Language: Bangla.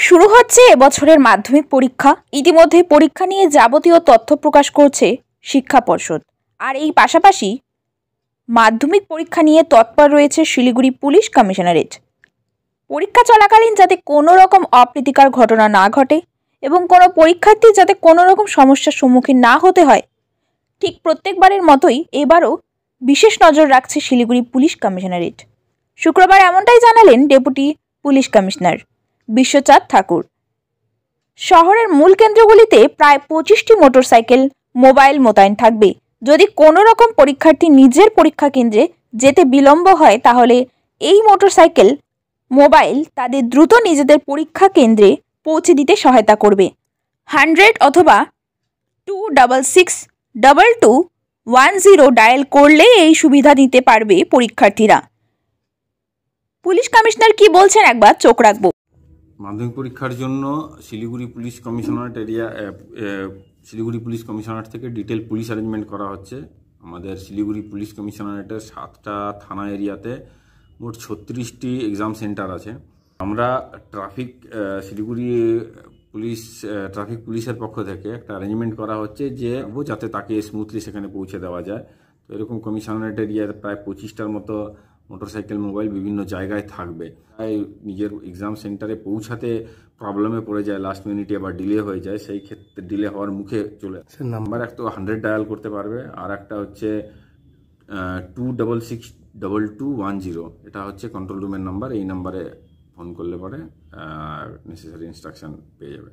শুরু হচ্ছে এবছরের মাধ্যমিক পরীক্ষা। ইতিমধ্যে পরীক্ষা নিয়ে যাবতীয় তথ্য প্রকাশ করছে শিক্ষা পর্ষদ। আর এই পাশাপাশি মাধ্যমিক পরীক্ষা নিয়ে তৎপর রয়েছে শিলিগুড়ি পুলিশ কমিশনারেট। পরীক্ষা চলাকালীন যাতে কোনো রকম অপ্রীতিকর ঘটনা না ঘটে এবং কোনো পরীক্ষার্থী যাতে কোনো রকম সমস্যার সম্মুখীন না হতে হয়, ঠিক প্রত্যেকবারের মতোই এবারও বিশেষ নজর রাখছে শিলিগুড়ি পুলিশ কমিশনারেট। শুক্রবার এমনটাই জানালেন ডেপুটি পুলিশ কমিশনার বিশ্বচাঁদ ঠাকুর। শহরের মূল কেন্দ্রগুলিতে প্রায় 25টি মোটরসাইকেল মোবাইল মোতায়েন থাকবে। যদি কোনো রকম পরীক্ষার্থী নিজের পরীক্ষা কেন্দ্রে যেতে বিলম্ব হয়, তাহলে এই মোটরসাইকেল মোবাইল তাদের দ্রুত নিজেদের পরীক্ষা কেন্দ্রে পৌঁছে দিতে সহায়তা করবে। 100 অথবা 2662210 ডায়াল করলে এই সুবিধা নিতে পারবে পরীক্ষার্থীরা। পুলিশ কমিশনার কি বলছেন একবার চোখ রাখবো। মাধ্যমিক পরীক্ষার জন্য Siliguri police commissionerate Siliguri police commissionerate থেকে ডিটেল পুলিশ অ্যারেঞ্জমেন্ট করা হচ্ছে। আমাদের শিলিগুড়ি পুলিশ কমিশনারেটের 7টা থানা এরিয়াতে মোট 36টি এক্সাম সেন্টার আছে। আমরা শিলিগুড়ি ট্রাফিক পুলিশের পক্ষ থেকে একটা অ্যারেঞ্জমেন্ট করা হচ্ছে যে যাতে তাকে স্মুথলি সেখানে পৌঁছে দেওয়া যায়। তো এরকম কমিশনারেট এরিয়াতে প্রায় 25টার মতো মোটরসাইকেল মোবাইল বিভিন্ন জায়গায় থাকবে। তাই নিজের এক্সাম সেন্টারে পৌঁছাতে প্রবলেমে পড়ে যায়, লাস্ট মিনিটে বা ডিলে হয়ে যায়, সেই ক্ষেত্রে ডিলে হওয়ার মুখে চলে নাম্বার এক তো 100 ডায়াল করতে পারবে, আর একটা হচ্ছে 2662210, এটা হচ্ছে কন্ট্রোল রুমের নাম্বার। এই নাম্বারে ফোন করলে পরে নেসেসারি ইনস্ট্রাকশন পেয়ে যাবে।